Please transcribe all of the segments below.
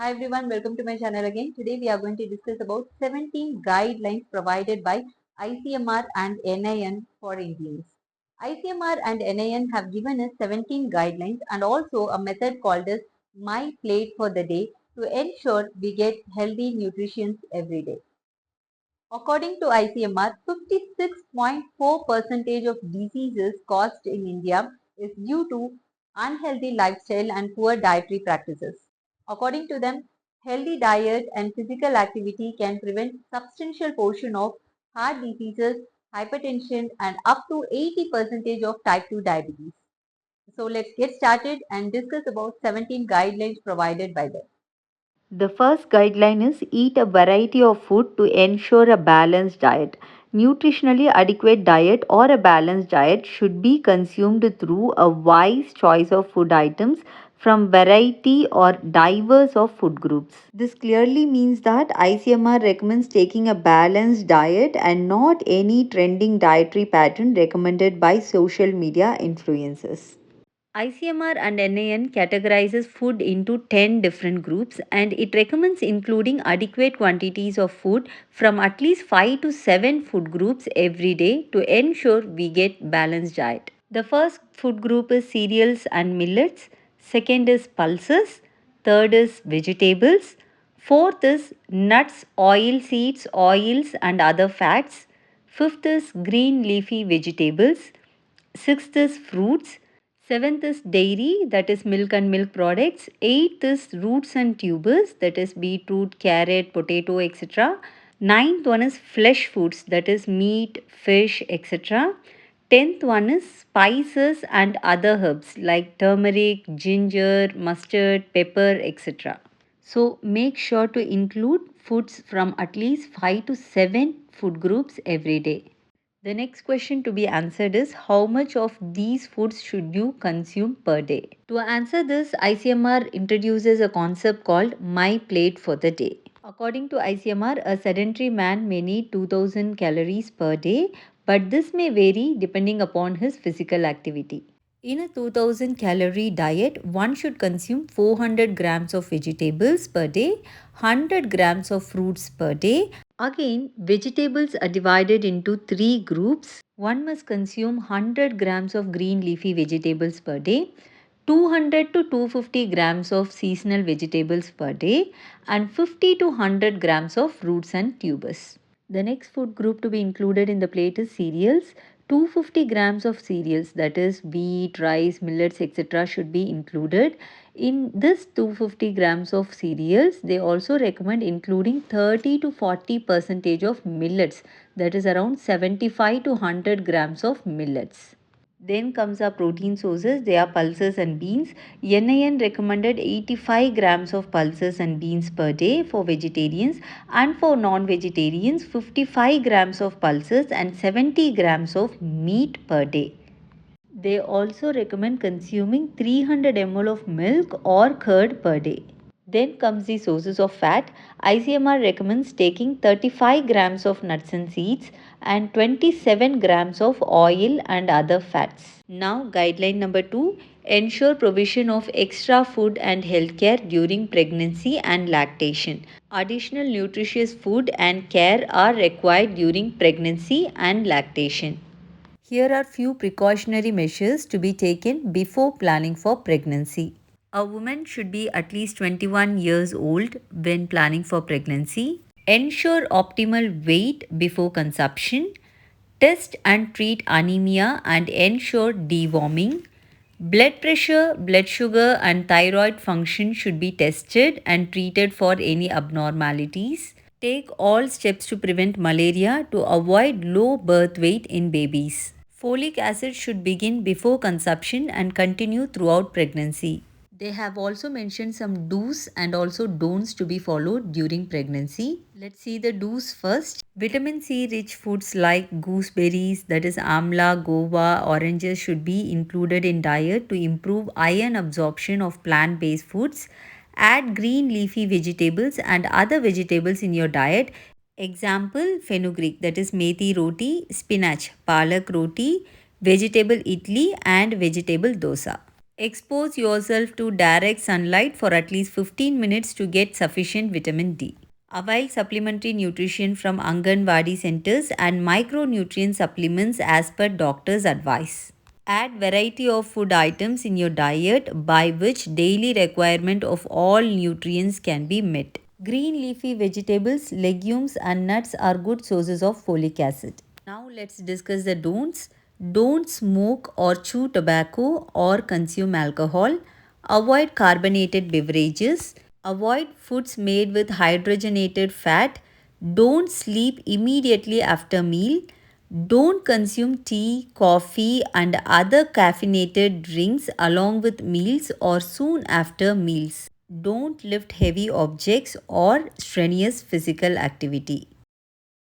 Hi everyone, welcome to my channel again. Today we are going to discuss about 17 guidelines provided by ICMR and NIN for Indians. ICMR and NIN have given us 17 guidelines and also a method called as My Plate for the Day to ensure we get healthy nutrition every day. According to ICMR, 56.4% of diseases caused in India is due to unhealthy lifestyle and poor dietary practices. According to them, healthy diet and physical activity can prevent substantial portion of heart diseases, hypertension and up to 80% of type 2 diabetes. So let's get started and discuss about 17 guidelines provided by them. The first guideline is eat a variety of food to ensure a balanced diet. Nutritionally adequate diet or a balanced diet should be consumed through a wise choice of food items from variety or diverse of food groups. This clearly means that ICMR recommends taking a balanced diet and not any trending dietary pattern recommended by social media influencers. ICMR and NIN categorizes food into 10 different groups and it recommends including adequate quantities of food from at least 5 to 7 food groups every day to ensure we get balanced diet. The first food group is cereals and millets, second is pulses, third is vegetables, fourth is nuts, oil seeds, oils and other fats, fifth is green leafy vegetables, sixth is fruits, seventh is dairy, that is milk and milk products, eighth is roots and tubers, that is beetroot, carrot, potato, etc. Ninth one is flesh foods, that is meat, fish, etc. Tenth one is spices and other herbs like turmeric, ginger, mustard, pepper, etc. So make sure to include foods from at least 5 to 7 food groups every day. The next question to be answered is how much of these foods should you consume per day? To answer this, ICMR introduces a concept called My Plate for the Day. According to ICMR, a sedentary man may need 2000 calories per day, but this may vary depending upon his physical activity. In a 2000 calorie diet, one should consume 400 grams of vegetables per day, 100 grams of fruits per day. Again, vegetables are divided into three groups. One must consume 100 grams of green leafy vegetables per day, 200 to 250 grams of seasonal vegetables per day, and 50 to 100 grams of roots and tubers. The next food group to be included in the plate is cereals. 250 grams of cereals, that is wheat, rice, millets, etc., should be included. In this 250 grams of cereals, they also recommend including 30 to 40 percentage of millets, that is around 75 to 100 grams of millets. Then comes our protein sources. They are pulses and beans. NIN recommended 85 grams of pulses and beans per day for vegetarians, and for non-vegetarians 55 grams of pulses and 70 grams of meat per day. They also recommend consuming 300 ml of milk or curd per day. Then comes the sources of fat. ICMR recommends taking 35 grams of nuts and seeds and 27 grams of oil and other fats. Now, guideline number 2, ensure provision of extra food and healthcare during pregnancy and lactation. Additional nutritious food and care are required during pregnancy and lactation. Here are few precautionary measures to be taken before planning for pregnancy. A woman should be at least 21 years old when planning for pregnancy. Ensure optimal weight before conception. Test and treat anemia and ensure deworming. Blood pressure, blood sugar, and thyroid function should be tested and treated for any abnormalities. Take all steps to prevent malaria to avoid low birth weight in babies. Folic acid should begin before conception and continue throughout pregnancy. They have also mentioned some do's and also don'ts to be followed during pregnancy. Let's see the do's first. Vitamin C rich foods like gooseberries, that is amla, guava, oranges should be included in diet to improve iron absorption of plant-based foods. Add green leafy vegetables and other vegetables in your diet. Example, fenugreek, that is methi roti, spinach, palak roti, vegetable idli and vegetable dosa. Expose yourself to direct sunlight for at least 15 minutes to get sufficient vitamin D. Avail supplementary nutrition from Anganwadi centers and micronutrient supplements as per doctor's advice. Add variety of food items in your diet by which daily requirement of all nutrients can be met. Green leafy vegetables, legumes and nuts are good sources of folic acid. Now let's discuss the don'ts. Don't smoke or chew tobacco or consume alcohol. Avoid carbonated beverages. Avoid foods made with hydrogenated fat. Don't sleep immediately after meal. Don't consume tea, coffee, and other caffeinated drinks along with meals or soon after meals. Don't lift heavy objects or strenuous physical activity.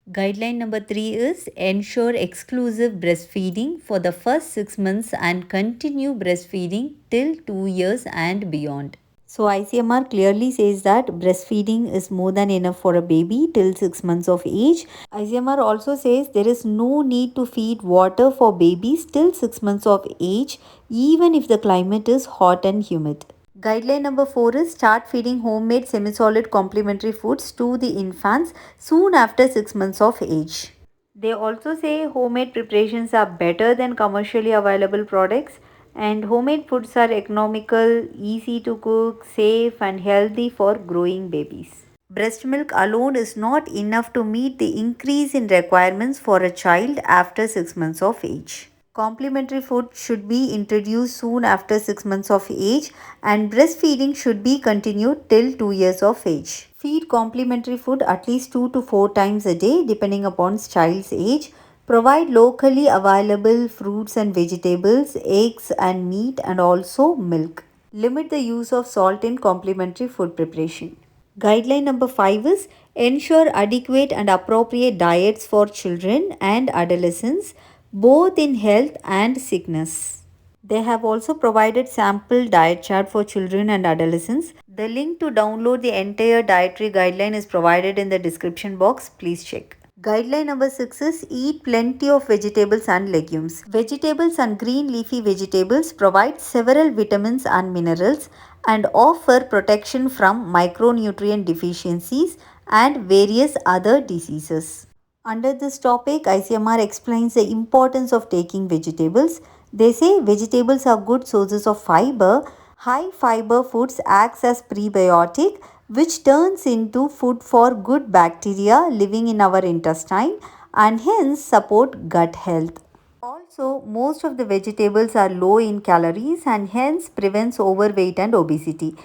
Guideline number 3 is ensure exclusive breastfeeding for the first 6 months and continue breastfeeding till 2 years and beyond. So, ICMR clearly says that breastfeeding is more than enough for a baby till 6 months of age. ICMR also says there is no need to feed water for babies till 6 months of age, even if the climate is hot and humid. Guideline number 4 is start feeding homemade semi-solid complementary foods to the infants soon after 6 months of age. They also say homemade preparations are better than commercially available products and homemade foods are economical, easy to cook, safe and healthy for growing babies. Breast milk alone is not enough to meet the increase in requirements for a child after 6 months of age. Complementary food should be introduced soon after 6 months of age and breastfeeding should be continued till 2 years of age. Feed complementary food at least 2 to 4 times a day depending upon child's age. Provide locally available fruits and vegetables, eggs and meat and also milk. Limit the use of salt in complementary food preparation. Guideline number 5 is ensure adequate and appropriate diets for children and adolescents, both in health and sickness. They have also provided sample diet chart for children and adolescents. The link to download the entire dietary guideline is provided in the description box. Please check. Guideline number 6 is eat plenty of vegetables and legumes. Vegetables and green leafy vegetables provide several vitamins and minerals and offer protection from micronutrient deficiencies and various other diseases. Under this topic, ICMR explains the importance of taking vegetables. They say vegetables are good sources of fiber. High fiber foods acts as prebiotic which turns into food for good bacteria living in our intestine and hence support gut health. Also, most of the vegetables are low in calories and hence prevents overweight and obesity.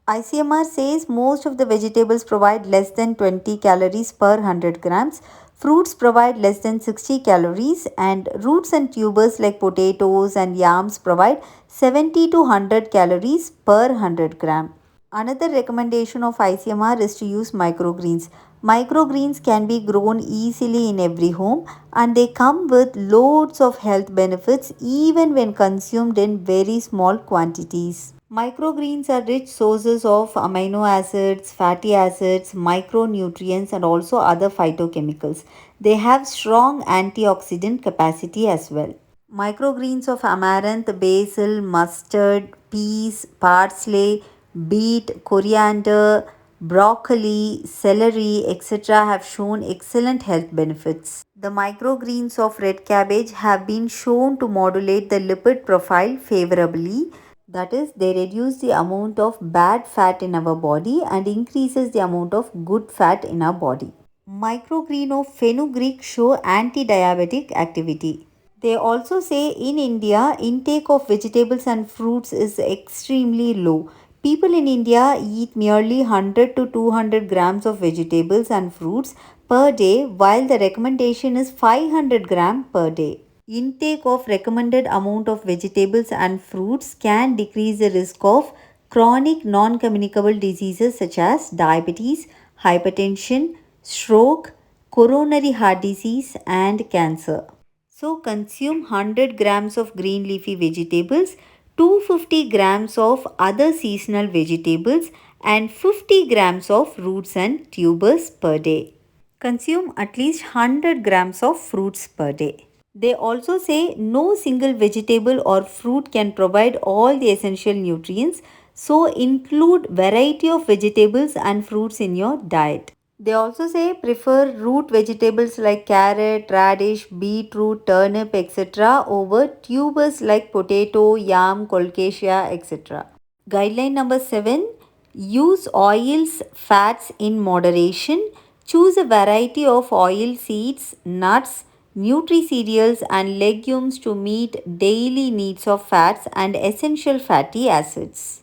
ICMR says most of the vegetables provide less than 20 calories per 100 grams. Fruits provide less than 60 calories and roots and tubers like potatoes and yams provide 70 to 100 calories per 100 gram. Another recommendation of ICMR is to use microgreens. Microgreens can be grown easily in every home and they come with loads of health benefits even when consumed in very small quantities. Microgreens are rich sources of amino acids, fatty acids, micronutrients, and also other phytochemicals. They have strong antioxidant capacity as well. Microgreens of amaranth, basil, mustard, peas, parsley, beet, coriander, broccoli, celery, etc. have shown excellent health benefits. The microgreens of red cabbage have been shown to modulate the lipid profile favorably. That is, they reduce the amount of bad fat in our body and increases the amount of good fat in our body. Microgreen of fenugreek show anti-diabetic activity. They also say in India, intake of vegetables and fruits is extremely low. People in India eat merely 100 to 200 grams of vegetables and fruits per day, while the recommendation is 500 gram per day. Intake of recommended amount of vegetables and fruits can decrease the risk of chronic non-communicable diseases such as diabetes, hypertension, stroke, coronary heart disease and cancer. So consume 100 grams of green leafy vegetables, 250 grams of other seasonal vegetables and 50 grams of roots and tubers per day. Consume at least 100 grams of fruits per day. They also say no single vegetable or fruit can provide all the essential nutrients, so include variety of vegetables and fruits in your diet. They also say prefer root vegetables like carrot, radish, beetroot, turnip, etc. over tubers like potato, yam, colocasia, etc. Guideline number 7, use oils, fats in moderation. Choose a variety of oil seeds, nuts, nutri cereals, and legumes to meet daily needs of fats and essential fatty acids.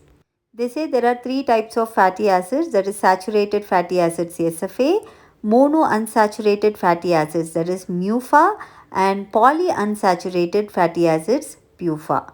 They say there are three types of fatty acids, that is saturated fatty acids SFA, monounsaturated fatty acids, that is MUFA, and polyunsaturated fatty acids PUFA.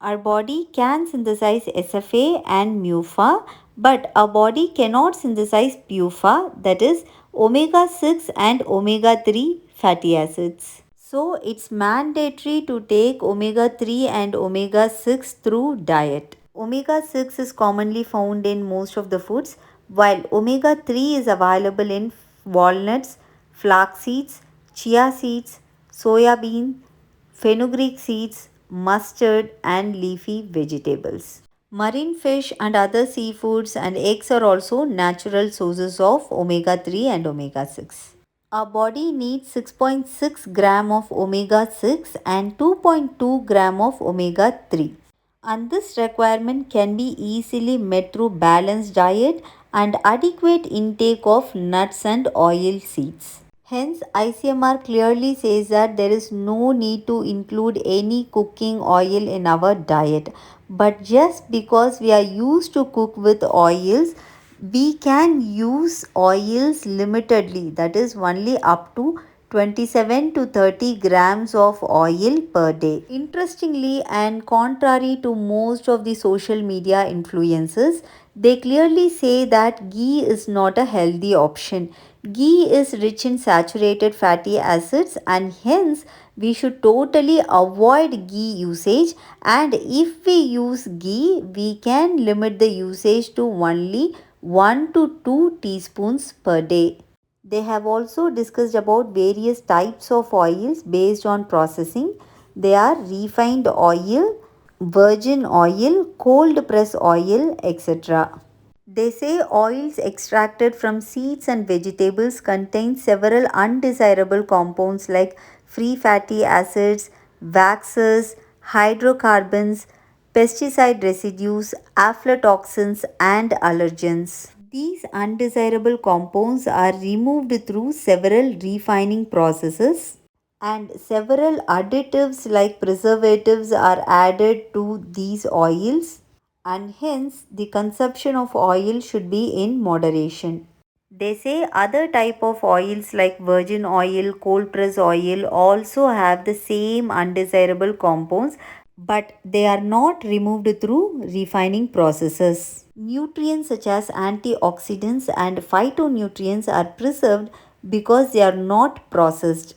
Our body can synthesize SFA and MUFA, but our body cannot synthesize PUFA, that is omega 6 and omega 3 fatty acids. So it's mandatory to take omega 3 and omega 6 through diet. Omega 6 is commonly found in most of the foods, while omega 3 is available in walnuts, flax seeds, chia seeds, soya bean, fenugreek seeds, mustard, and leafy vegetables. Marine fish and other seafoods and eggs are also natural sources of omega 3 and omega 6. Our body needs 6.6 gram of omega 6 and 2.2 gram of omega 3. And this requirement can be easily met through balanced diet and adequate intake of nuts and oil seeds. Hence, ICMR clearly says that there is no need to include any cooking oil in our diet. But just because we are used to cook with oils, we can use oils limitedly, that is only up to 27 to 30 grams of oil per day. Interestingly, and contrary to most of the social media influencers, they clearly say that ghee is not a healthy option. Ghee is rich in saturated fatty acids, and hence we should totally avoid ghee usage, and if we use ghee, we can limit the usage to only 1 to 2 teaspoons per day. They have also discussed about various types of oils based on processing. They are refined oil, virgin oil, cold press oil, etc. They say oils extracted from seeds and vegetables contain several undesirable compounds like free fatty acids, waxes, hydrocarbons, pesticide residues, aflatoxins, and allergens. These undesirable compounds are removed through several refining processes, and several additives like preservatives are added to these oils, and hence the consumption of oil should be in moderation. They say other type of oils like virgin oil, cold press oil also have the same undesirable compounds, but they are not removed through refining processes. Nutrients such as antioxidants and phytonutrients are preserved because they are not processed.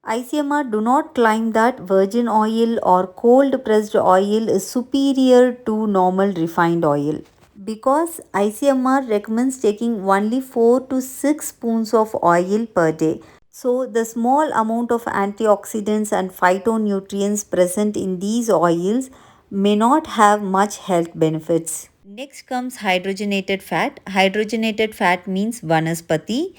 ICMR do not claim that virgin oil or cold pressed oil is superior to normal refined oil, because ICMR recommends taking only 4 to 6 spoons of oil per day. So, the small amount of antioxidants and phytonutrients present in these oils may not have much health benefits. Next comes hydrogenated fat. Hydrogenated fat means vanaspati.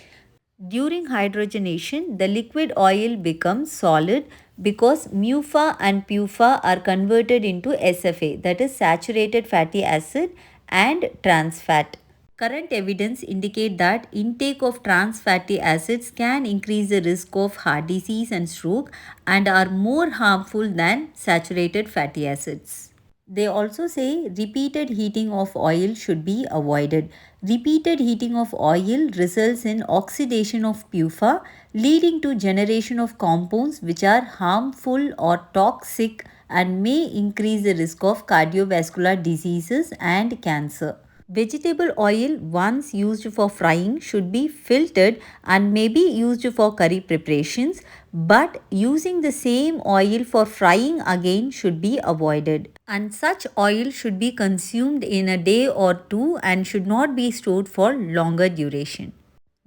During hydrogenation, the liquid oil becomes solid because MUFA and PUFA are converted into SFA, that is saturated fatty acid, and trans fat. Current evidence indicate that intake of trans fatty acids can increase the risk of heart disease and stroke and are more harmful than saturated fatty acids. They also say repeated heating of oil should be avoided. Repeated heating of oil results in oxidation of PUFA, leading to generation of compounds which are harmful or toxic and may increase the risk of cardiovascular diseases and cancer. Vegetable oil once used for frying should be filtered and may be used for curry preparations, but using the same oil for frying again should be avoided. And such oil should be consumed in a day or two and should not be stored for longer duration.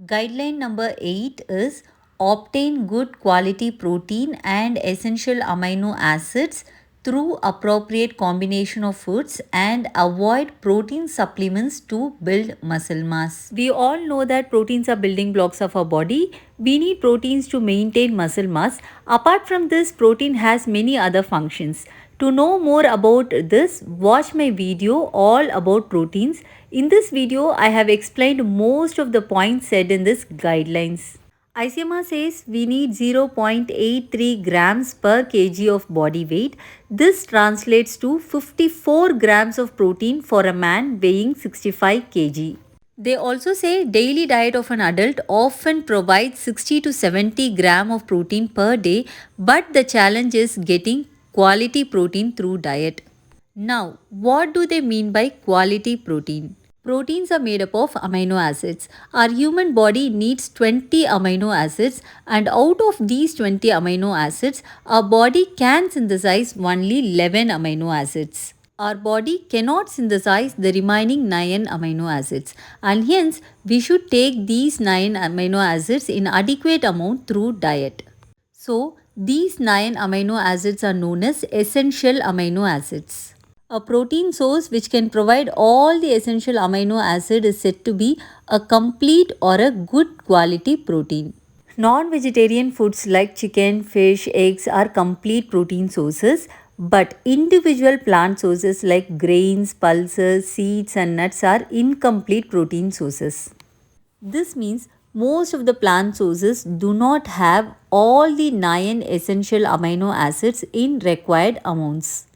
Guideline number 8 is Obtain good quality protein and essential amino acids through appropriate combination of foods and avoid protein supplements to build muscle mass. We all know that proteins are building blocks of our body. We need proteins to maintain muscle mass. Apart from this, protein has many other functions. To know more about this, watch my video all about proteins. In this video, I have explained most of the points said in this guidelines. ICMR says we need 0.83 grams per kg of body weight. This translates to 54 grams of protein for a man weighing 65 kg. They also say daily diet of an adult often provides 60 to 70 gram of protein per day, but the challenge is getting quality protein through diet. Now, what do they mean by quality protein? Proteins are made up of amino acids. Our human body needs 20 amino acids, and out of these 20 amino acids, our body can synthesize only 11 amino acids. Our body cannot synthesize the remaining 9 amino acids, and hence we should take these 9 amino acids in adequate amount through diet. So, these 9 amino acids are known as essential amino acids. A protein source which can provide all the essential amino acid is said to be a complete or a good quality protein. Non-vegetarian foods like chicken, fish, eggs are complete protein sources, but individual plant sources like grains, pulses, seeds and nuts are incomplete protein sources. This means most of the plant sources do not have all the 9 essential amino acids in required amounts.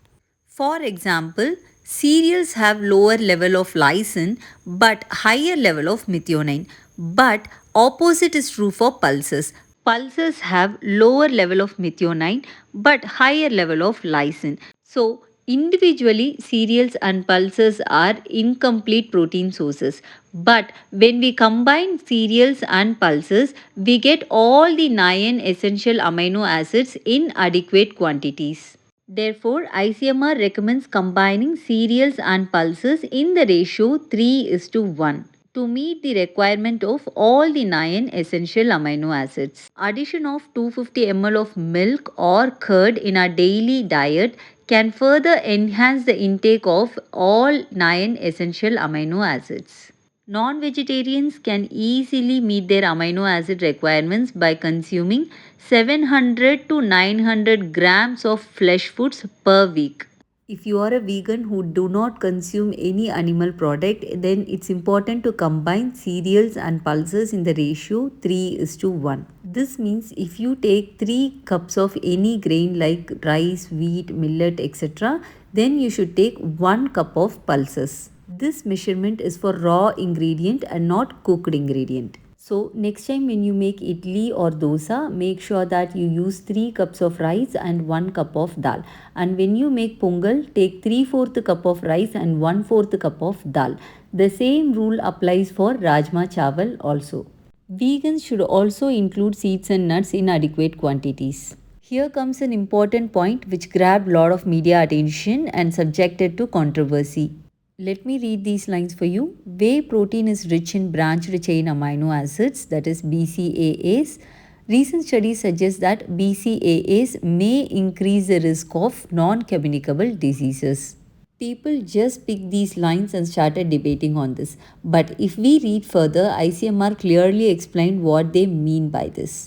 For example, cereals have lower level of lysine but higher level of methionine. But opposite is true for pulses. Pulses have lower level of methionine but higher level of lysine. So, individually cereals and pulses are incomplete protein sources. But when we combine cereals and pulses, we get all the 9 essential amino acids in adequate quantities. Therefore, ICMR recommends combining cereals and pulses in the ratio 3:1 to meet the requirement of all the 9 essential amino acids. Addition of 250 ml of milk or curd in our daily diet can further enhance the intake of all 9 essential amino acids. Non-vegetarians can easily meet their amino acid requirements by consuming 700 to 900 grams of flesh foods per week. If you are a vegan who do not consume any animal product, then it's important to combine cereals and pulses in the ratio 3:1. This means if you take 3 cups of any grain like rice, wheat, millet, etc., then you should take 1 cup of pulses. This measurement is for raw ingredient and not cooked ingredient. So next time when you make idli or dosa, make sure that you use 3 cups of rice and 1 cup of dal. And when you make pongal, take 3/4 cup of rice and 1/4 cup of dal. The same rule applies for rajma chawal also. Vegans should also include seeds and nuts in adequate quantities. Here comes an important point which grabbed a lot of media attention and subjected to controversy. Let me read these lines for you. Whey protein is rich in branched chain amino acids, that is BCAAs. Recent studies suggest that BCAAs may increase the risk of non-communicable diseases. People just picked these lines and started debating on this. But if we read further, ICMR clearly explained what they mean by this.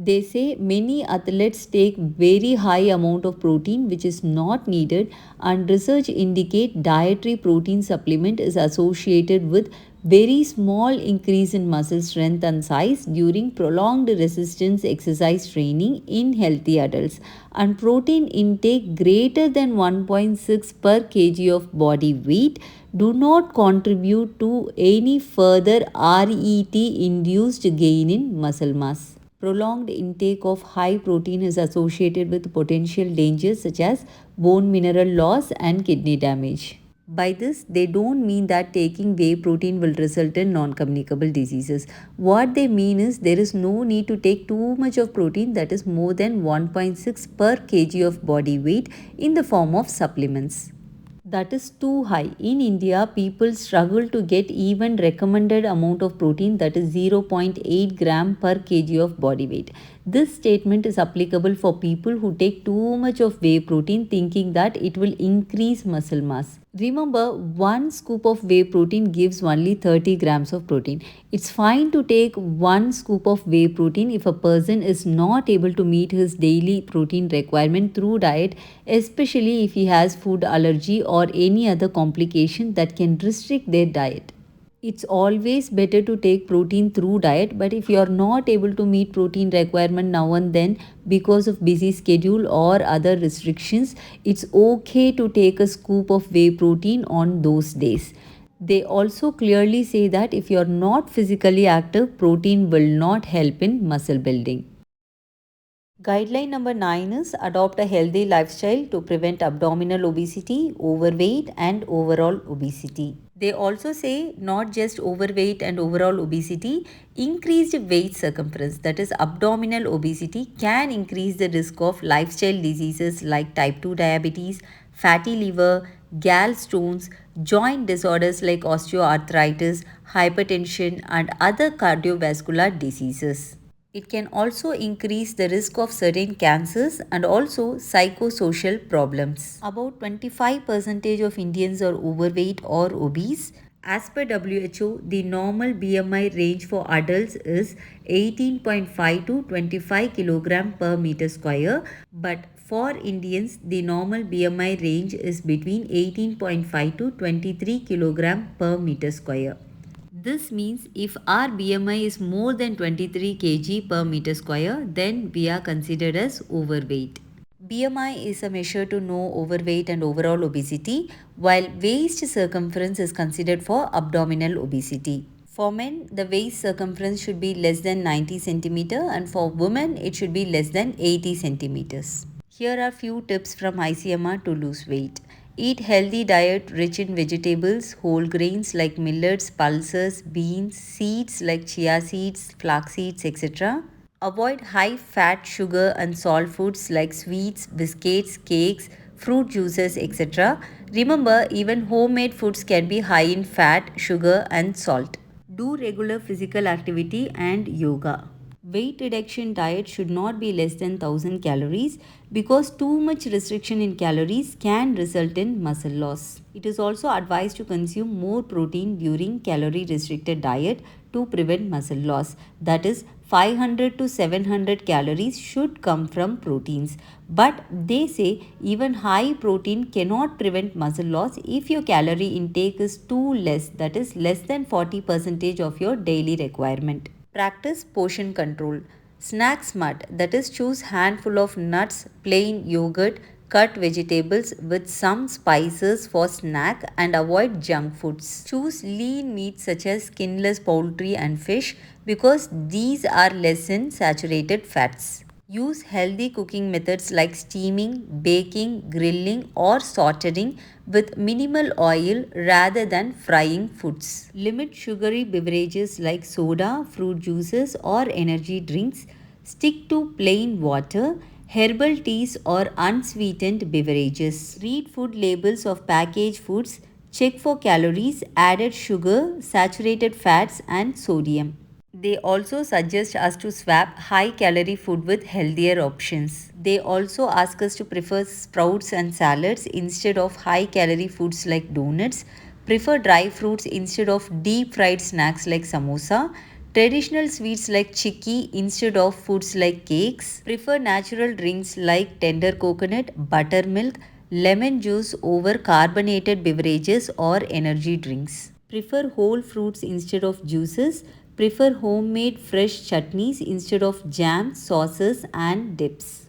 They say many athletes take very high amount of protein which is not needed, and research indicate dietary protein supplement is associated with very small increase in muscle strength and size during prolonged resistance exercise training in healthy adults, and protein intake greater than 1.6 per kg of body weight do not contribute to any further RET induced gain in muscle mass. Prolonged intake of high protein is associated with potential dangers such as bone mineral loss and kidney damage. By this, they don't mean that taking whey protein will result in non-communicable diseases. What they mean is there is no need to take too much of protein, that is more than 1.6 per kg of body weight, in the form of supplements. That is too high. In India, people struggle to get even recommended amount of protein, that is 0.8 gram per kg of body weight. This statement is applicable for people who take too much of whey protein thinking that it will increase muscle mass. Remember, one scoop of whey protein gives only 30 grams of protein. It's fine to take one scoop of whey protein if a person is not able to meet his daily protein requirement through diet, especially if he has food allergy or any other complication that can restrict their diet. It's always better to take protein through diet, but if you are not able to meet protein requirement now and then because of busy schedule or other restrictions, it's okay to take a scoop of whey protein on those days. They also clearly say that if you are not physically active, protein will not help in muscle building. Guideline number 9 is adopt a healthy lifestyle to prevent abdominal obesity, overweight, and overall obesity. They also say not just overweight and overall obesity, increased waist circumference, that is abdominal obesity, can increase the risk of lifestyle diseases like type 2 diabetes, fatty liver, gallstones, joint disorders like osteoarthritis, hypertension, and other cardiovascular diseases. It can also increase the risk of certain cancers and also psychosocial problems. About 25% of Indians are overweight or obese. As per WHO, the normal BMI range for adults is 18.5 to 25 kg per meter square, but for Indians, the normal BMI range is between 18.5 to 23 kg per meter square. This means if our BMI is more than 23 kg per meter square, then we are considered as overweight. BMI is a measure to know overweight and overall obesity, while waist circumference is considered for abdominal obesity. For men, the waist circumference should be less than 90 cm, and for women, it should be less than 80 centimeters. Here are few tips from ICMR to lose weight. Eat healthy diet rich in vegetables, whole grains like millets, pulses, beans, seeds like chia seeds, flax seeds, etc. Avoid high fat, sugar and salt foods like sweets, biscuits, cakes, fruit juices, etc. Remember, even homemade foods can be high in fat, sugar and salt. Do regular physical activity and yoga. Weight reduction diet should not be less than 1000 calories because too much restriction in calories can result in muscle loss. It is also advised to consume more protein during calorie restricted diet to prevent muscle loss. That is, 500 to 700 calories should come from proteins. But they say even high protein cannot prevent muscle loss if your calorie intake is too less, that is less than 40% of your daily requirement. Practice portion control. Snack smart, that is choose handful of nuts, plain yogurt, cut vegetables with some spices for snack and avoid junk foods. Choose lean meat such as skinless poultry and fish because these are less in saturated fats. Use healthy cooking methods like steaming, baking, grilling, or sauteing with minimal oil rather than frying foods. Limit sugary beverages like soda, fruit juices, or energy drinks. Stick to plain water, herbal teas, or unsweetened beverages. Read food labels of packaged foods. Check for calories, added sugar, saturated fats, and sodium. They also suggest us to swap high calorie food with healthier options. They also ask us to prefer sprouts and salads instead of high calorie foods like donuts, prefer dry fruits instead of deep fried snacks like samosa, traditional sweets like chicky instead of foods like cakes, prefer natural drinks like tender coconut, buttermilk, lemon juice over carbonated beverages or energy drinks. Prefer whole fruits instead of juices. Prefer homemade fresh chutneys instead of jam, sauces, and dips.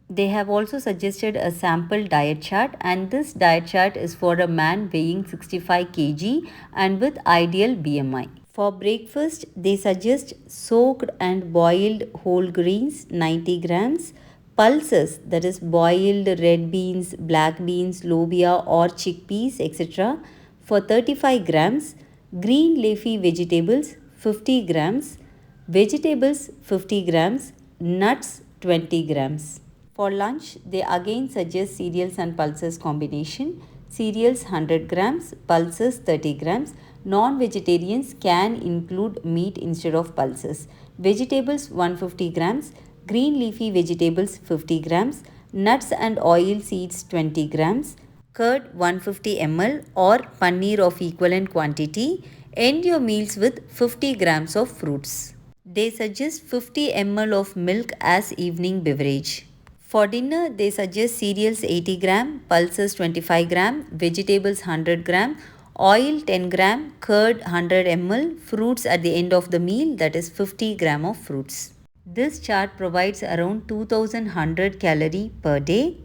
They have also suggested a sample diet chart, and this diet chart is for a man weighing 65 kg and with ideal BMI. For breakfast, they suggest soaked and boiled whole grains 90 grams, pulses, that is boiled red beans, black beans, lobia or chickpeas, etc. for 35 grams, green leafy vegetables 50 grams, vegetables 50 grams, nuts 20 grams. For lunch, they again suggest cereals and pulses combination. cereals 100 grams, pulses 30 grams. Non-vegetarians can include meat instead of pulses. Vegetables 150 grams, green leafy vegetables 50 grams, nuts and oil seeds 20 grams, curd 150 ml or paneer of equivalent quantity. End your meals with 50 grams of fruits. They suggest 50 ml of milk as evening beverage. For dinner, they suggest cereals 80 gram, pulses 25 gram, vegetables 100 gram, oil 10 gram, curd 100 ml, fruits at the end of the meal, that is 50 gram of fruits. This chart provides around 2100 calorie per day,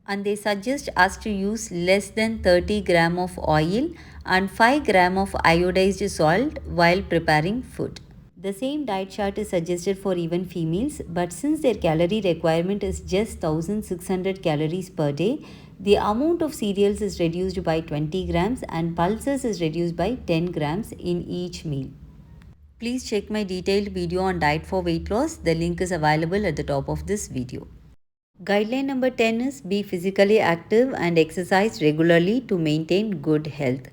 and they suggest us to use less than 30 gram of oil and 5 gram of iodized salt while preparing food. The same diet chart is suggested for even females, but since their calorie requirement is just 1600 calories per day, the amount of cereals is reduced by 20 grams and pulses is reduced by 10 grams in each meal. Please check my detailed video on diet for weight loss. The link is available at the top of this video. Guideline number 10 is be physically active and exercise regularly to maintain good health.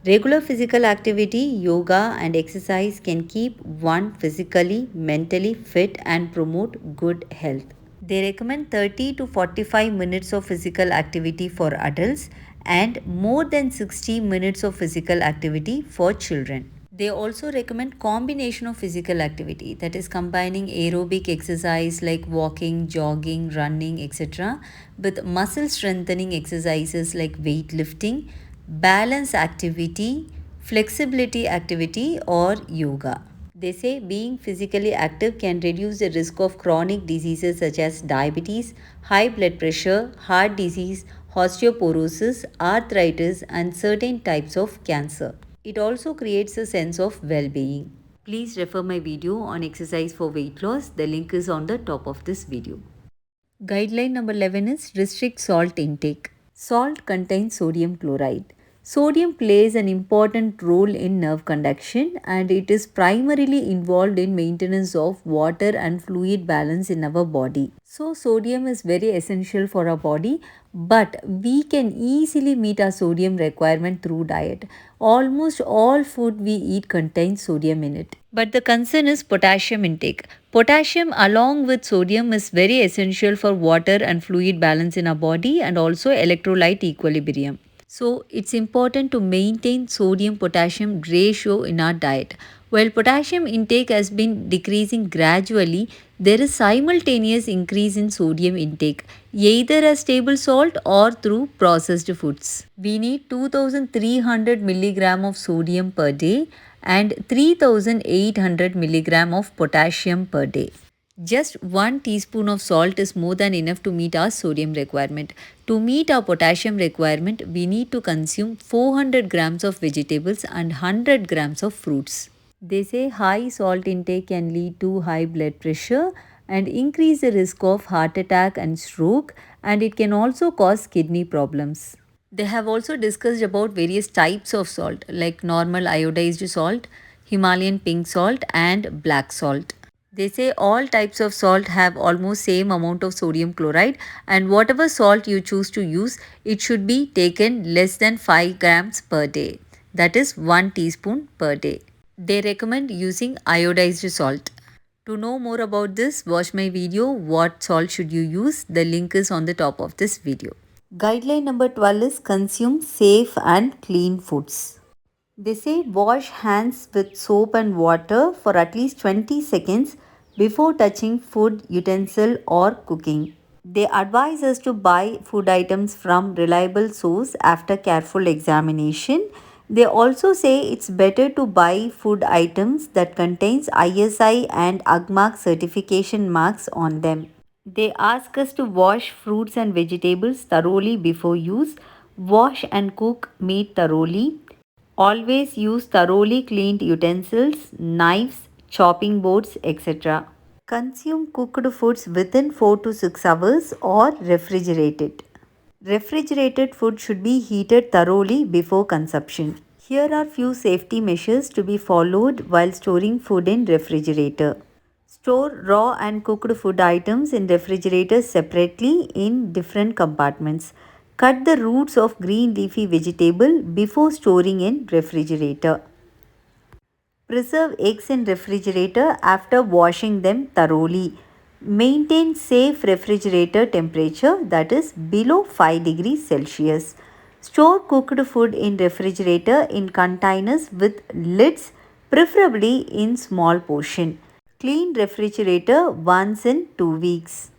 Regular physical activity, yoga, and exercise can keep one physically, mentally fit and promote good health. They recommend 30 to 45 minutes of physical activity for adults and more than 60 minutes of physical activity for children. They also recommend combination of physical activity, that is combining aerobic exercise like walking, jogging, running, etc. with muscle strengthening exercises like weightlifting, balance activity, flexibility activity or yoga. They say being physically active can reduce the risk of chronic diseases such as diabetes, high blood pressure, heart disease, osteoporosis, arthritis, and certain types of cancer. It also creates a sense of well-being. Please refer my video on exercise for weight loss. The link is on the top of this video. Guideline number 11 is restrict salt intake. Salt contains sodium chloride. Sodium plays an important role in nerve conduction and it is primarily involved in maintenance of water and fluid balance in our body. So sodium is very essential for our body, but we can easily meet our sodium requirement through diet. Almost all food we eat contains sodium in it. But the concern is potassium intake. Potassium along with sodium is very essential for water and fluid balance in our body and also electrolyte equilibrium. So it's important to maintain sodium potassium ratio in our diet. While potassium intake has been decreasing gradually, there is simultaneous increase in sodium intake, either as table salt or through processed foods. We need 2300 milligram of sodium per day and 3800 milligram of potassium per day. Just 1 teaspoon of salt is more than enough to meet our sodium requirement. To meet our potassium requirement, we need to consume 400 grams of vegetables and 100 grams of fruits. They say high salt intake can lead to high blood pressure and increase the risk of heart attack and stroke, and it can also cause kidney problems. They have also discussed about various types of salt like normal iodized salt, Himalayan pink salt and black salt. They say all types of salt have almost same amount of sodium chloride and whatever salt you choose to use, it should be taken less than 5 grams per day. That is 1 teaspoon per day. They recommend using iodized salt. To know more about this, watch my video what salt should you use. The link is on the top of this video. Guideline number 12 is consume safe and clean foods. They say wash hands with soap and water for at least 20 seconds before touching food, utensil or cooking. They advise us to buy food items from reliable source after careful examination. They also say it's better to buy food items that contains ISI and UGMARK certification marks on them. They ask us to wash fruits and vegetables thoroughly before use, wash and cook meat thoroughly. Always use thoroughly cleaned utensils, knives, chopping boards, etc. Consume cooked foods within 4 to 6 hours or refrigerate it. Refrigerated food should be heated thoroughly before consumption. Here are few safety measures to be followed while storing food in refrigerator. Store raw and cooked food items in refrigerators separately in different compartments. Cut the roots of green leafy vegetable before storing in refrigerator. Preserve eggs in refrigerator after washing them thoroughly. Maintain safe refrigerator temperature, that is below 5 degrees Celsius. Store cooked food in refrigerator in containers with lids, preferably in small portion. Clean refrigerator once in 2 weeks.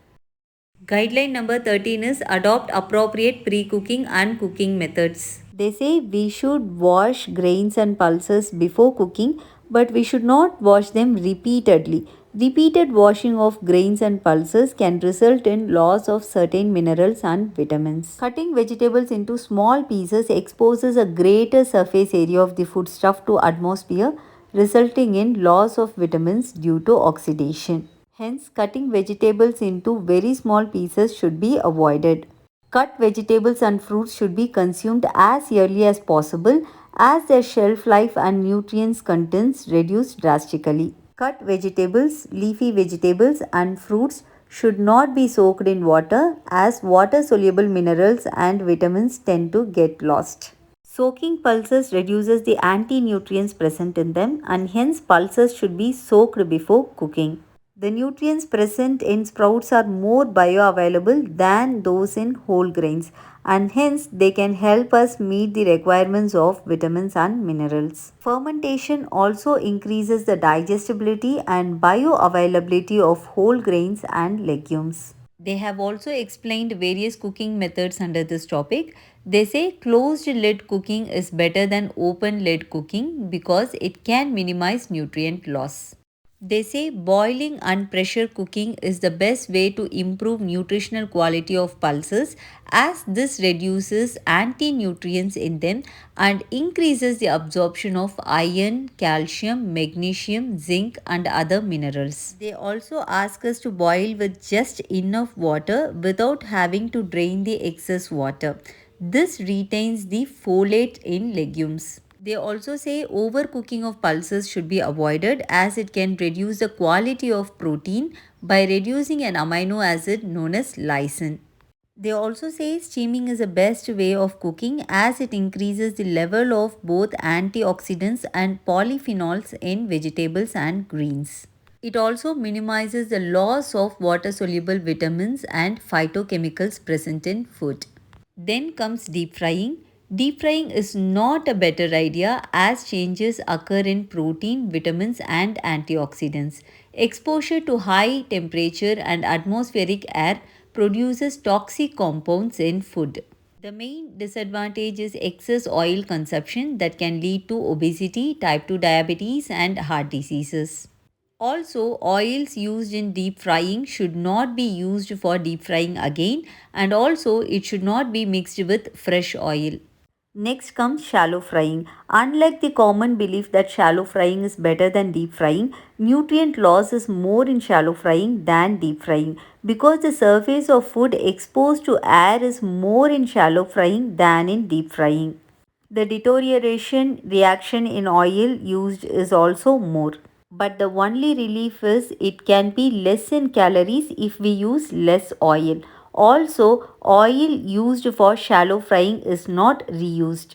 Guideline number 13 is adopt appropriate pre-cooking and cooking methods. They say we should wash grains and pulses before cooking, but we should not wash them repeatedly. Repeated washing of grains and pulses can result in loss of certain minerals and vitamins. Cutting vegetables into small pieces exposes a greater surface area of the foodstuff to atmosphere, resulting in loss of vitamins due to oxidation. Hence, cutting vegetables into very small pieces should be avoided. Cut vegetables and fruits should be consumed as early as possible as their shelf life and nutrients contents reduce drastically. Cut vegetables, leafy vegetables and fruits should not be soaked in water as water soluble minerals and vitamins tend to get lost. Soaking pulses reduces the anti-nutrients present in them and hence pulses should be soaked before cooking. The nutrients present in sprouts are more bioavailable than those in whole grains and hence they can help us meet the requirements of vitamins and minerals. Fermentation also increases the digestibility and bioavailability of whole grains and legumes. They have also explained various cooking methods under this topic. They say closed lid cooking is better than open lid cooking because it can minimize nutrient loss. They say boiling and pressure cooking is the best way to improve nutritional quality of pulses as this reduces anti-nutrients in them and increases the absorption of iron, calcium, magnesium, zinc and other minerals. They also ask us to boil with just enough water without having to drain the excess water. This retains the folate in legumes. They also say overcooking of pulses should be avoided as it can reduce the quality of protein by reducing an amino acid known as lysine. They also say steaming is the best way of cooking as it increases the level of both antioxidants and polyphenols in vegetables and greens. It also minimizes the loss of water soluble vitamins and phytochemicals present in food. Then comes deep frying. Deep frying is not a better idea as changes occur in protein, vitamins, and antioxidants. Exposure to high temperature and atmospheric air produces toxic compounds in food. The main disadvantage is excess oil consumption that can lead to obesity, type 2 diabetes, and heart diseases. Also, oils used in deep frying should not be used for deep frying again, and also it should not be mixed with fresh oil. Next comes shallow frying. Unlike the common belief that shallow frying is better than deep frying, nutrient loss is more in shallow frying than deep frying because the surface of food exposed to air is more in shallow frying than in deep frying. The deterioration reaction in oil used is also more. But the only relief is it can be less in calories if we use less oil. Also, oil used for shallow frying is not reused.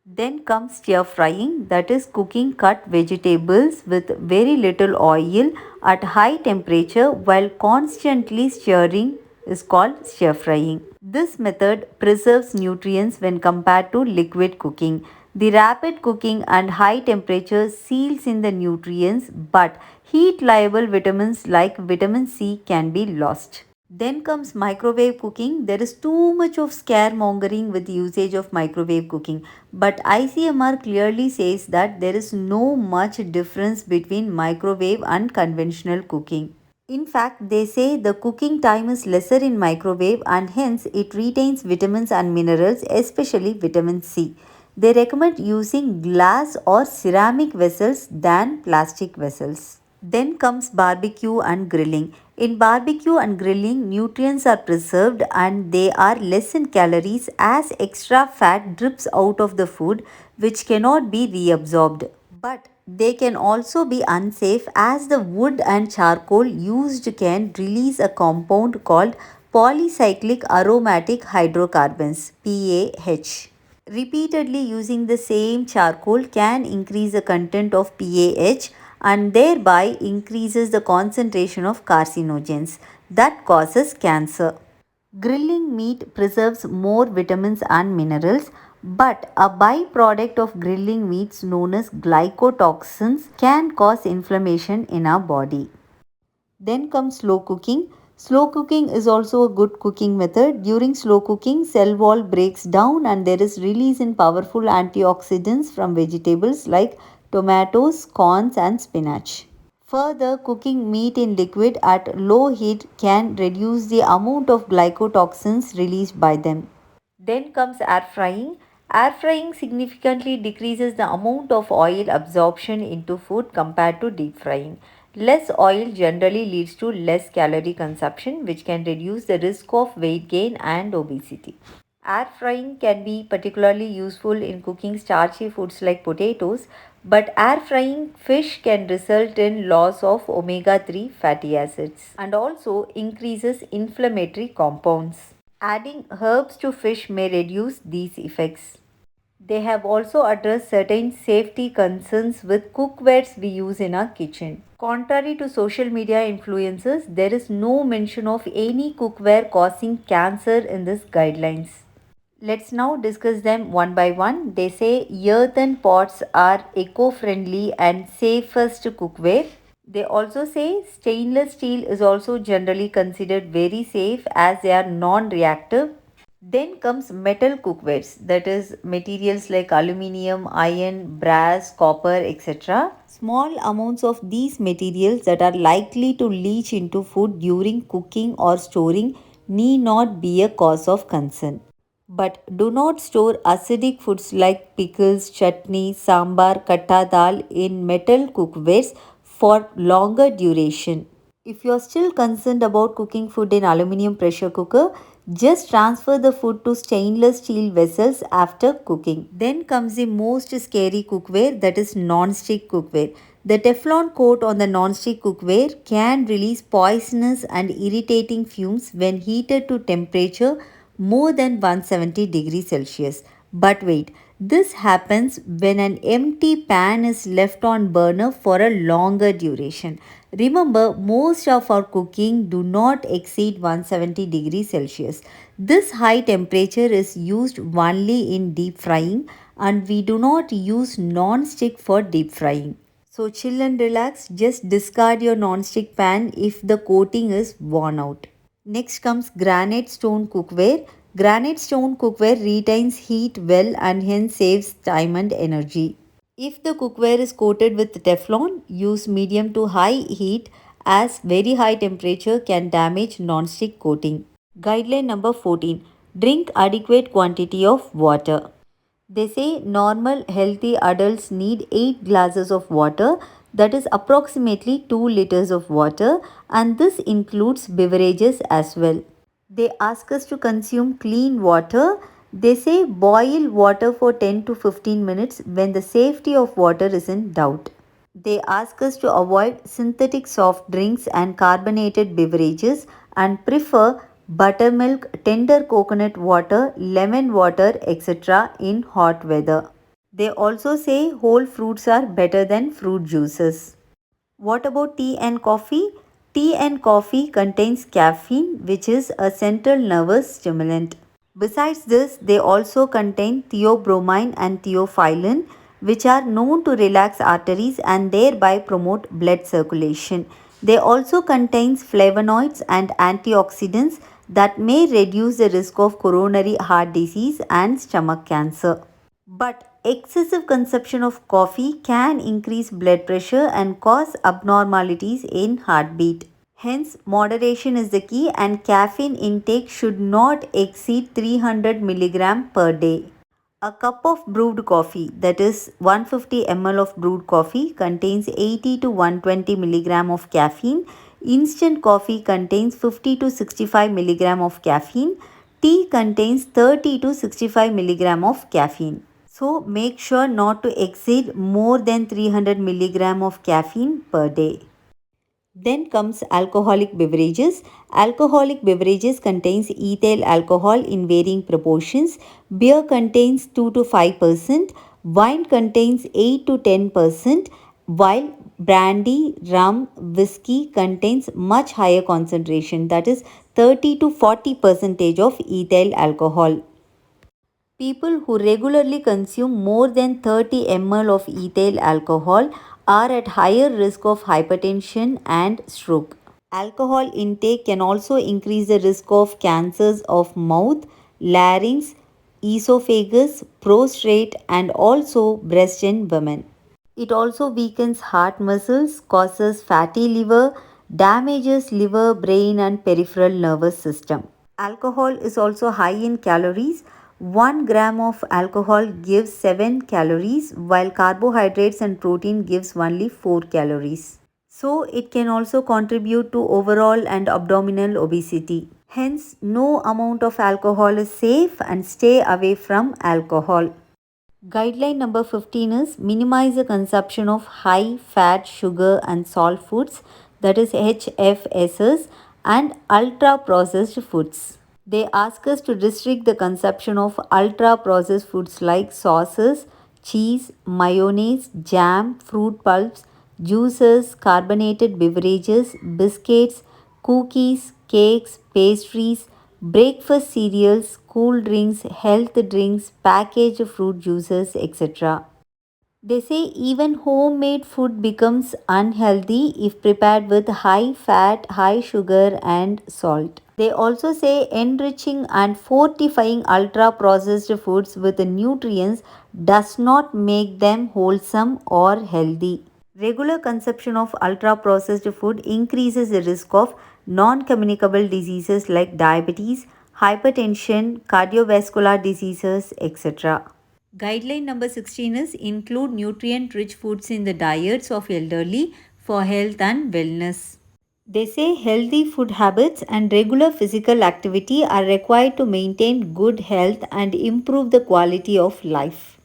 Then comes stir frying, that is cooking cut vegetables with very little oil at high temperature while constantly stirring is called stir frying. This method preserves nutrients when compared to liquid cooking. The rapid cooking and high temperature seals in the nutrients, but heat liable vitamins like vitamin C can be lost. Then comes microwave cooking. There is too much of scaremongering with the usage of microwave cooking, but ICMR clearly says that there is no much difference between microwave and conventional cooking. In fact, they say the cooking time is lesser in microwave and hence it retains vitamins and minerals, especially vitamin C. They recommend using glass or ceramic vessels than plastic vessels. Then comes barbecue and grilling. In barbecue and grilling, nutrients are preserved and they are less in calories as extra fat drips out of the food which cannot be reabsorbed. But they can also be unsafe as the wood and charcoal used can release a compound called polycyclic aromatic hydrocarbons PAH. Repeatedly using the same charcoal can increase the content of PAH and thereby increases the concentration of carcinogens that causes cancer. Grilling meat preserves more vitamins and minerals, but a byproduct of grilling meats known as glycotoxins can cause inflammation in our body. Then comes slow cooking. Slow cooking is also a good cooking method. During slow cooking, cell wall breaks down and there is release in powerful antioxidants from vegetables like tomatoes, corns, and spinach. Further, cooking meat in liquid at low heat can reduce the amount of glycotoxins released by them. Then comes air frying. Air frying significantly decreases the amount of oil absorption into food compared to deep frying. Less oil generally leads to less calorie consumption, which can reduce the risk of weight gain and obesity. Air frying can be particularly useful in cooking starchy foods like potatoes, but air frying fish can result in loss of omega 3 fatty acids and also increases inflammatory compounds. Adding herbs to fish may reduce these effects. They have also addressed certain safety concerns with cookwares we use in our kitchen. Contrary to social media influencers, there is no mention of any cookware causing cancer in these guidelines. Let's now discuss them one by one. They say earthen pots are eco-friendly and safest cookware. They also say stainless steel is also generally considered very safe as they are non-reactive. Then comes metal cookwares, that is materials like aluminium, iron, brass, copper, etc. Small amounts of these materials that are likely to leach into food during cooking or storing need not be a cause of concern. But do not store acidic foods like pickles, chutney, sambar, katta dal in metal cookwares for longer duration. If you are still concerned about cooking food in aluminium pressure cooker, just transfer the food to stainless steel vessels after cooking. Then comes the most scary cookware, that is non-stick cookware. The Teflon coat on the non-stick cookware can release poisonous and irritating fumes when heated to temperature more than 170 degrees Celsius. But wait, this happens when an empty pan is left on burner for a longer duration. Remember, most of our cooking do not exceed 170 degrees Celsius. This high temperature is used only in deep frying and we do not use non-stick for deep frying. So chill and relax, just discard your non-stick pan if the coating is worn out. Next comes granite stone cookware. Granite stone cookware retains heat well and hence saves time and energy. If the cookware is coated with Teflon, use medium to high heat as very high temperature can damage non-stick coating. Guideline number 14. Drink adequate quantity of water. They say normal healthy adults need 8 glasses of water, that is approximately 2 liters of water, and this includes beverages as well. They ask us to consume clean water. They say boil water for 10 to 15 minutes when the safety of water is in doubt. They ask us to avoid synthetic soft drinks and carbonated beverages and prefer buttermilk, tender coconut water, lemon water, etc. in hot weather. They also say whole fruits are better than fruit juices. What about tea and coffee? Tea and coffee contains caffeine, which is a central nervous stimulant. Besides this, they also contain theobromine and theophylline, which are known to relax arteries and thereby promote blood circulation. They also contain flavonoids and antioxidants that may reduce the risk of coronary heart disease and stomach cancer. But excessive consumption of coffee can increase blood pressure and cause abnormalities in heartbeat. Hence, moderation is the key and caffeine intake should not exceed 300 mg per day. A cup of brewed coffee, that is 150 ml of brewed coffee, contains 80 to 120 mg of caffeine. Instant coffee contains 50 to 65 mg of caffeine. Tea contains 30 to 65 mg of caffeine. So make sure not to exceed more than 300 mg of caffeine per day. Then comes alcoholic beverages. Alcoholic beverages contains ethyl alcohol in varying proportions. Beer contains 2 to 5%, wine contains 8 to 10%, while brandy, rum, whiskey contains much higher concentration, that is 30 to 40 percentage of ethyl alcohol. People who regularly consume more than 30 ml of ethyl alcohol are at higher risk of hypertension and stroke. Alcohol intake can also increase the risk of cancers of mouth, larynx, esophagus, prostate, and also breast in women. It also weakens heart muscles, causes fatty liver, damages liver, brain, and peripheral nervous system. Alcohol is also high in calories. 1 gram of alcohol gives 7 calories, while carbohydrates and protein gives only 4 calories. So it can also contribute to overall and abdominal obesity. Hence, no amount of alcohol is safe and stay away from alcohol. Guideline number 15 is minimize the consumption of high fat, sugar, and salt foods, that is HFSS, and ultra processed foods. They ask us to restrict the consumption of ultra processed foods like sauces, cheese, mayonnaise, jam, fruit pulps, juices, carbonated beverages, biscuits, cookies, cakes, pastries, breakfast cereals, cool drinks, health drinks, packaged fruit juices, etc. They say even homemade food becomes unhealthy if prepared with high fat, high sugar, and salt. They also say enriching and fortifying ultra processed foods with nutrients does not make them wholesome or healthy. Regular consumption of ultra processed food increases the risk of non communicable diseases like diabetes, hypertension, cardiovascular diseases, etc. Guideline number 16 is include nutrient rich foods in the diets of elderly for health and wellness. They say healthy food habits and regular physical activity are required to maintain good health and improve the quality of life.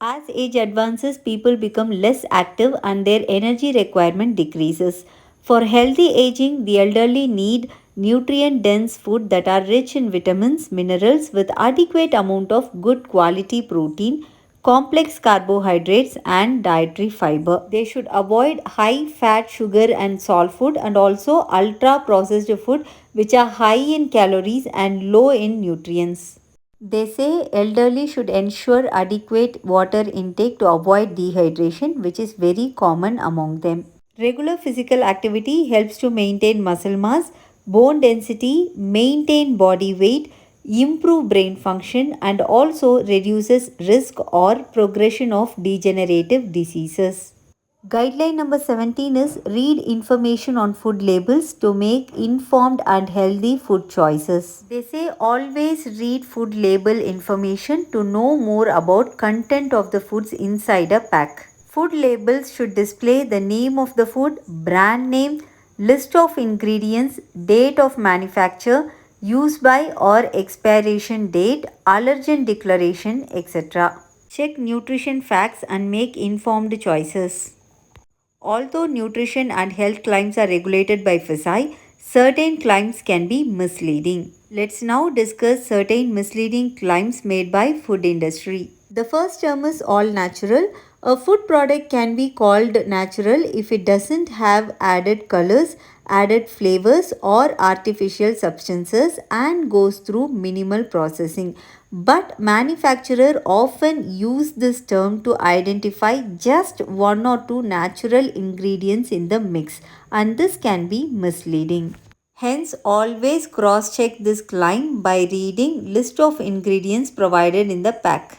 As age advances, people become less active and their energy requirement decreases. For healthy aging, the elderly need nutrient dense food that are rich in vitamins, minerals with adequate amount of good quality protein, complex carbohydrates and dietary fiber. They should avoid high fat, sugar and salt food and also ultra processed food which are high in calories and low in nutrients. They say elderly should ensure adequate water intake to avoid dehydration, which is very common among them. Regular physical activity helps to maintain muscle mass, bone density, maintain body weight, improve brain function, and also reduces risk or progression of degenerative diseases. Guideline number 17 is read information on food labels to make informed and healthy food choices. They say always read food label information to know more about content of the foods inside a pack. Food labels should display the name of the food, brand name, list of ingredients, date of manufacture, use by or expiration date, allergen declaration, etc. Check nutrition facts and make informed choices. Although nutrition and health claims are regulated by FSI, certain claims can be misleading. Let's now discuss certain misleading claims made by food industry. The first term is all natural. A food product can be called natural if it doesn't have added colors, added flavors or artificial substances and goes through minimal processing. But manufacturers often use this term to identify just one or two natural ingredients in the mix, and this can be misleading. Hence, always cross-check this claim by reading list of ingredients provided in the pack.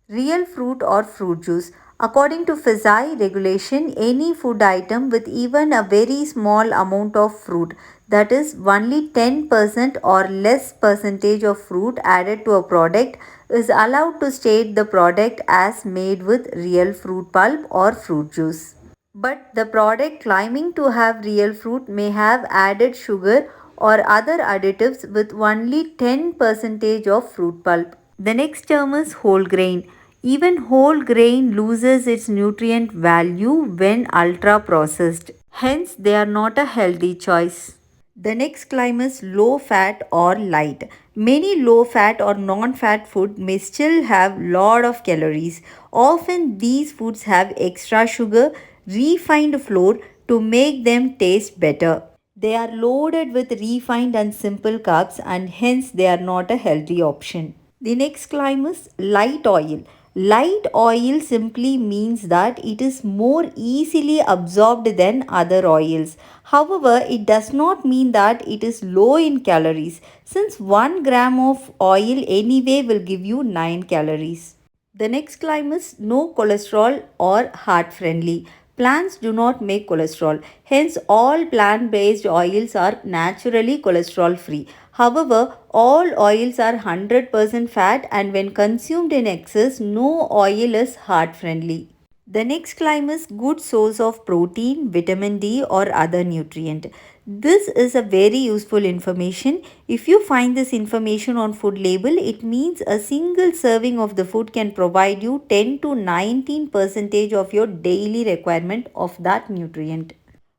Real fruit or fruit juice. According to FSI regulation, any food item with even a very small amount of fruit, that is only 10% or less percentage of fruit added to a product, is allowed to state the product as made with real fruit pulp or fruit juice. But the product claiming to have real fruit may have added sugar or other additives with only 10% of fruit pulp. The next term is whole grain. Even whole grain loses its nutrient value when ultra processed. Hence, they are not a healthy choice. The next climb is low fat or light. Many low fat or non fat food may still have lot of calories. Often these foods have extra sugar, refined flour to make them taste better. They are loaded with refined and simple carbs and hence they are not a healthy option. The next climb is light oil. Light oil simply means that it is more easily absorbed than other oils. However, it does not mean that it is low in calories since 1 gram of oil anyway will give you 9 calories. The next climb is no cholesterol or heart friendly. Plants do not make cholesterol. Hence, all plant based oils are naturally cholesterol free. However, all oils are 100% fat and when consumed in excess, no oil is heart friendly. The next climb is good source of protein, vitamin D or other nutrient. This is a very useful information. If you find this information on food label, it means a single serving of the food can provide you 10 to 19 percentage of your daily requirement of that nutrient.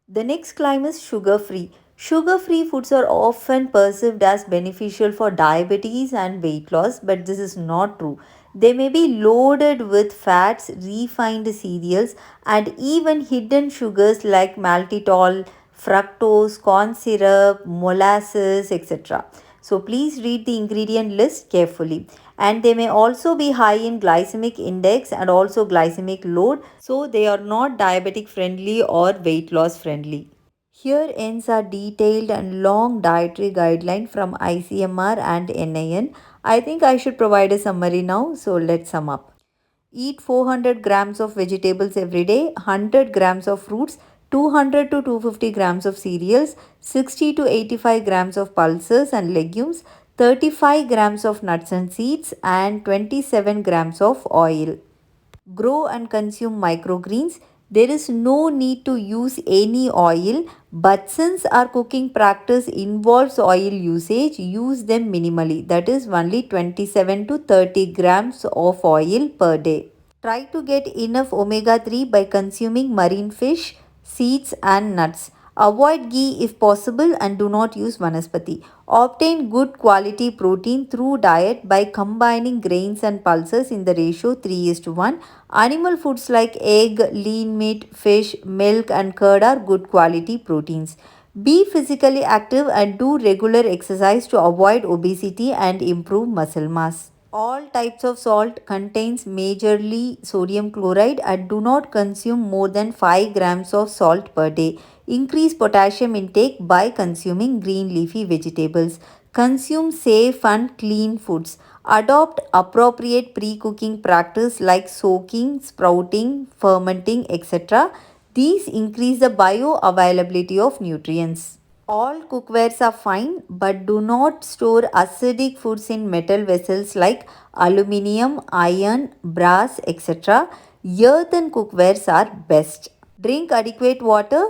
The next climb is sugar free. Sugar free foods are often perceived as beneficial for diabetes and weight loss, but this is not true. They may be loaded with fats, refined cereals, and even hidden sugars like maltitol, fructose, corn syrup, molasses, etc. So please read the ingredient list carefully. And they may also be high in glycemic index and also glycemic load, so they are not diabetic friendly or weight loss friendly. Here ends our detailed and long dietary guideline from ICMR and NIN. I think I should provide a summary now, so let's sum up. Eat 400 grams of vegetables every day, 100 grams of fruits, 200 to 250 grams of cereals, 60 to 85 grams of pulses and legumes, 35 grams of nuts and seeds, and 27 grams of oil. Grow and consume microgreens. There is no need to use any oil, but since our cooking practice involves oil usage, use them minimally. That is only 27 to 30 grams of oil per day. Try to get enough omega 3 by consuming marine fish, seeds, and nuts. Avoid ghee if possible and do not use vanaspati. Obtain good quality protein through diet by combining grains and pulses in the ratio 3:1. Animal foods like egg, lean meat, fish, milk, and curd are good quality proteins. Be physically active and do regular exercise to avoid obesity and improve muscle mass. All types of salt contains majorly sodium chloride and do not consume more than 5 grams of salt per day. Increase potassium intake by consuming green leafy vegetables. Consume safe and clean foods. Adopt appropriate pre-cooking practice like soaking, sprouting, fermenting, etc. These increase the bioavailability of nutrients. All cookwares are fine, but do not store acidic foods in metal vessels like aluminium, iron, brass, etc. Earthen cookwares are best. Drink adequate water.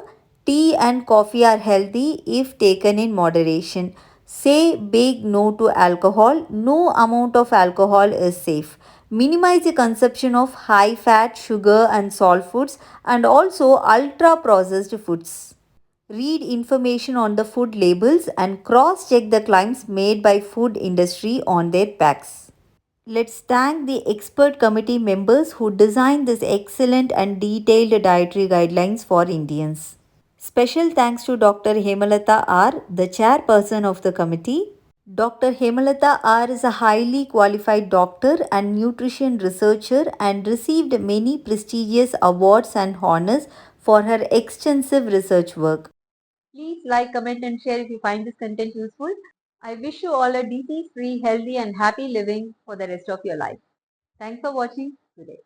Tea and coffee are healthy if taken in moderation. Say big no to alcohol. No amount of alcohol is safe. Minimize the consumption of high fat, sugar, and salt foods and also ultra processed foods. Read information on the food labels and cross check the claims made by food industry on their packs. Let's thank the expert committee members who designed this excellent and detailed dietary guidelines for Indians. Special thanks to Dr. Hemalata R, the chairperson of the committee. Dr. Hemalata R is a highly qualified doctor and nutrition researcher and received many prestigious awards and honors for her extensive research work. Please like, comment, and share if you find this content useful. I wish you all a disease free, healthy, and happy living for the rest of your life. Thanks for watching today.